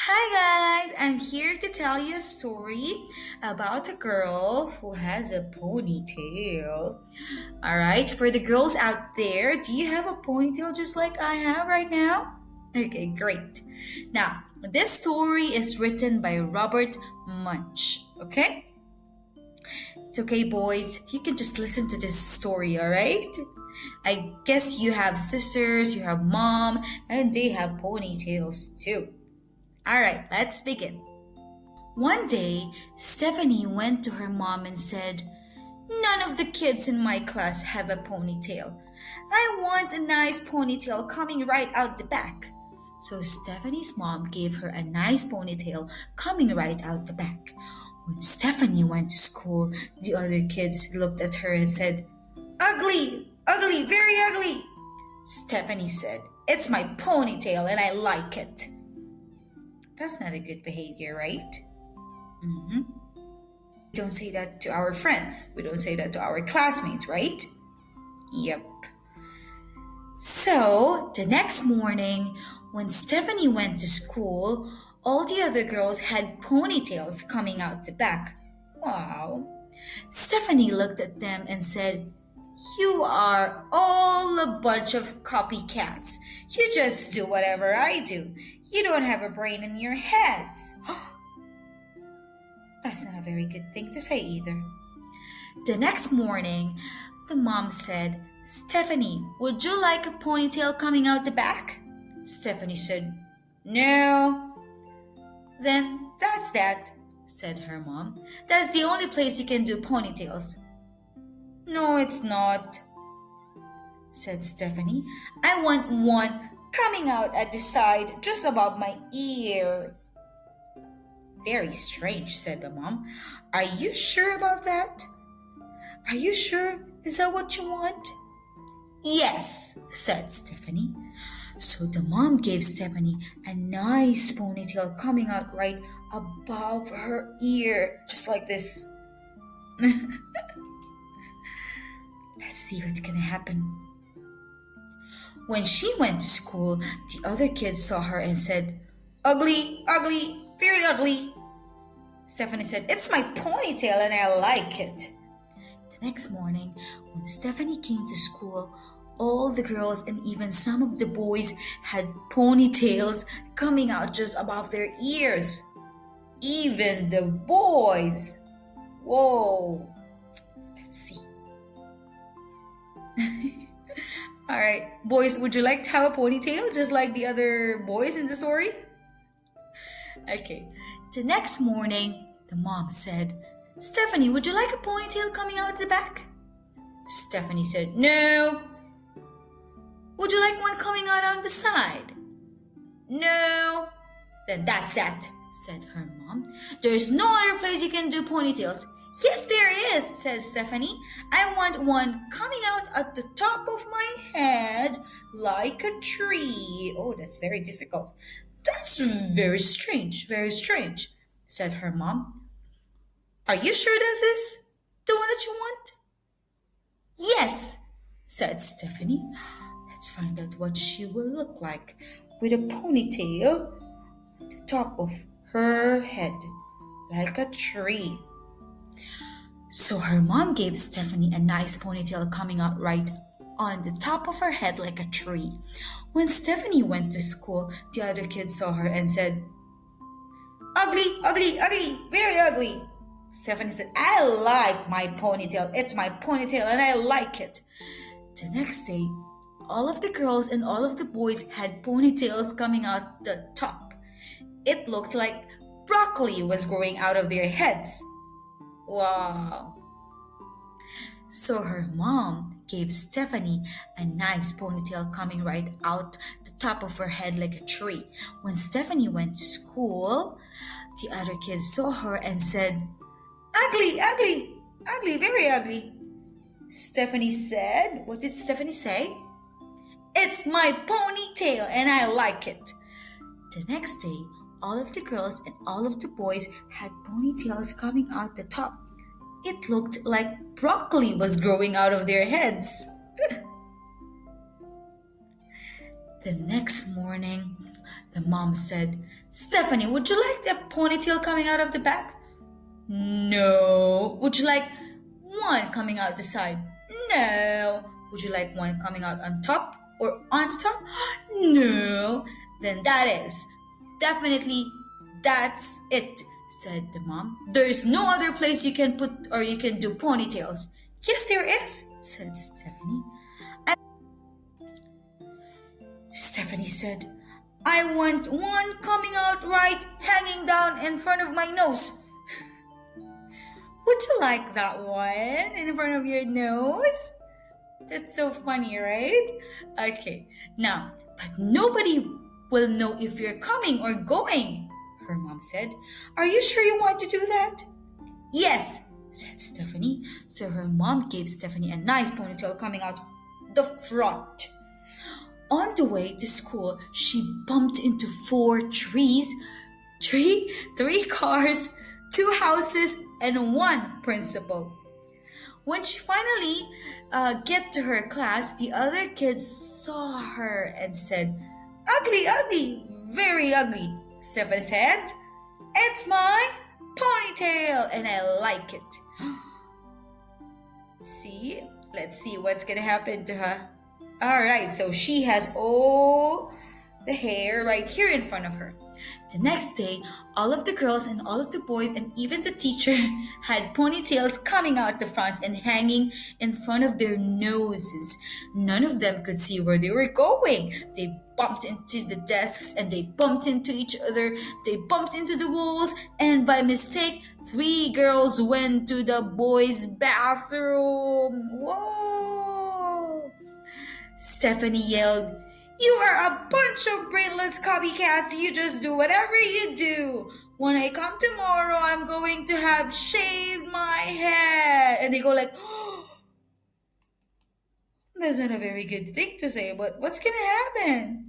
Hi guys, I'm here to tell you a story about a girl who has a ponytail. Alright, for the girls out there, do you have a ponytail just like I have right now? Okay, great. Now, this story is written by Robert Munch, okay? It's okay, boys, you can just listen to this story, alright? I guess you have sisters, you have mom, and they have ponytails too. Alright, let's begin. One day, Stephanie went to her mom and said, "None of the kids in my class have a ponytail. I want a nice ponytail coming right out the back." So Stephanie's mom gave her a nice ponytail coming right out the back. When Stephanie went to school, the other kids looked at her and said, "Ugly, ugly, very ugly." Stephanie said, "It's my ponytail and I like it." That's not a good behavior, right? Mhm. We don't say that to our friends. We don't say that to our classmates, right? Yep. So, the next morning, when Stephanie went to school, all the other girls had ponytails coming out the back. Wow. Stephanie looked at them and said, "You are all a bunch of copycats. You just do whatever I do. You don't have a brain in your heads." That's not a very good thing to say either. The next morning, the mom said, "Stephanie, would you like a ponytail coming out the back?" Stephanie said, "No." "Then that's that," said her mom. "That's the only place you can do ponytails." "No, it's not," said Stephanie. "I want one coming out at the side just above my ear." "Very strange," said the mom. "Are you sure about that? Are you sure? Is that what you want?" "Yes," said Stephanie. So the mom gave Stephanie a nice ponytail coming out right above her ear, just like this. Let's see what's gonna happen. When she went to school, the other kids saw her and said, "Ugly, ugly, very ugly." Stephanie said, "It's my ponytail and I like it." The next morning, when Stephanie came to school, all the girls and even some of the boys had ponytails coming out just above their ears. Even the boys. Whoa. Let's see. All right, boys, would you like to have a ponytail just like the other boys in the story? Okay. The next morning, the mom said, "Stephanie, would you like a ponytail coming out the back?" Stephanie said, "No." "Would you like one coming out on the side?" "No." "Then that's that," said her mom. "There's no other place you can do ponytails." "Yes, there is," said Stephanie. "I want one coming out at the top of my head like a tree." "Oh, that's very difficult." "That's very strange," said her mom. "Are you sure this is the one that you want?" "Yes," said Stephanie. Let's find out what she will look like with a ponytail at the top of her head, like a tree. So her mom gave Stephanie a nice ponytail coming out right on the top of her head like a tree. When Stephanie went to school, the other kids saw her and said, "Ugly, ugly, ugly, very ugly." Stephanie said, "I like my ponytail. It's my ponytail and I like it." The next day, all of the girls and all of the boys had ponytails coming out the top. It looked like broccoli was growing out of their heads. Wow. So her mom gave Stephanie a nice ponytail coming right out the top of her head like a tree. When Stephanie went to school, the other kids saw her and said, "Ugly, ugly, ugly, very ugly." Stephanie said, what did Stephanie say? "It's my ponytail and I like it." The next day, all of the girls and all of the boys had ponytails coming out the top. It looked like broccoli was growing out of their heads. The next morning, The mom said, Stephanie, would you like a ponytail coming out of the back? No. Would you like one coming out the side? No. Would you like one coming out on top or on the top? No. Then that is definitely that's it, said the mom. There is no other place you can put or you can do ponytails. Yes, there is, said Stephanie. Stephanie said, I want one coming out right, hanging down in front of my nose. Would you like that one in front of your nose? That's so funny, right? Okay, now, but nobody will know if you're coming or going, her mom said. Are you sure you want to do that? Yes, said Stephanie. So her mom gave Stephanie a nice ponytail coming out the front. On the way to school, she bumped into four trees, three cars, two houses, and one principal. When she finally get to her class, the other kids saw her and said, Ugly, ugly, very ugly. Stephanie said, It's my ponytail and I like it. See? Let's see what's gonna happen to her. Alright, so she has all the hair right here in front of her. The next day, all of the girls and all of the boys and even the teacher had ponytails coming out the front and hanging in front of their noses. None of them could see where they were going. They bumped into the desks and they bumped into each other. They bumped into the walls, and by mistake, three girls went to the boys' bathroom. Whoa! Stephanie yelled, You are a bunch of brainless copycats. You just do whatever you do. When I come tomorrow, I'm going to have shaved my head. And they go like, oh, that's not a very good thing to say, but what's going to happen?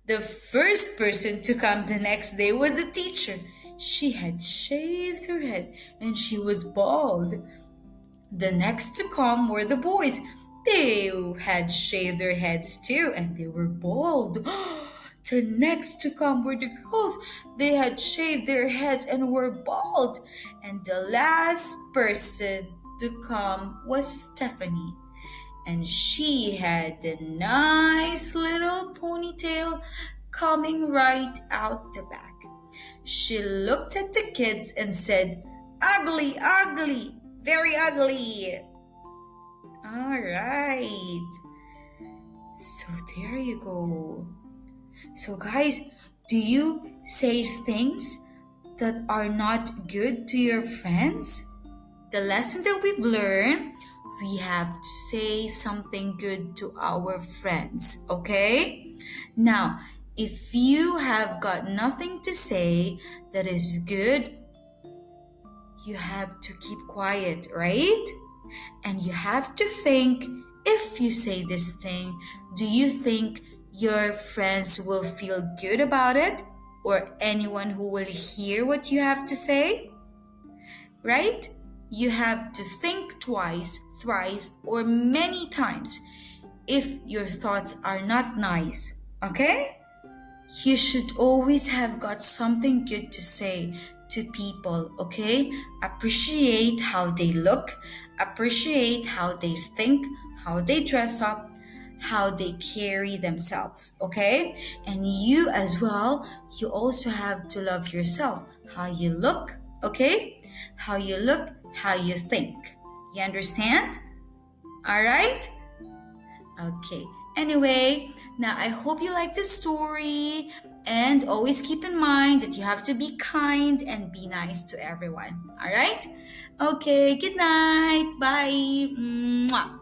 The first person to come the next day was the teacher. She had shaved her head and she was bald. The next to come were the boys. They had shaved their heads too, and they were bald. The next to come were the girls. They had shaved their heads and were bald. And the last person to come was Stephanie. And she had the nice little ponytail coming right out the back. She looked at the kids and said, Ugly, ugly. Very ugly. All right. So there you go. So guys, do you say things that are not good to your friends? The lesson that we've learned, we have to say something good to our friends, okay? Now, if you have got nothing to say that is good, you have to keep quiet, right? And you have to think, if you say this thing, do you think your friends will feel good about it? Or anyone who will hear what you have to say? Right? You have to think twice, thrice, or many times if your thoughts are not nice, okay? You should always have got something good to say to people, okay? Appreciate how they look, appreciate how they think, how they dress up, how they carry themselves, okay? And you as well, you also have to love yourself, how you look, okay? How you look, how you think. You understand? All right? Okay. Anyway, now I hope you like the story, and always keep in mind that you have to be kind and be nice to everyone. All right? Okay, good night. Bye. Mwah.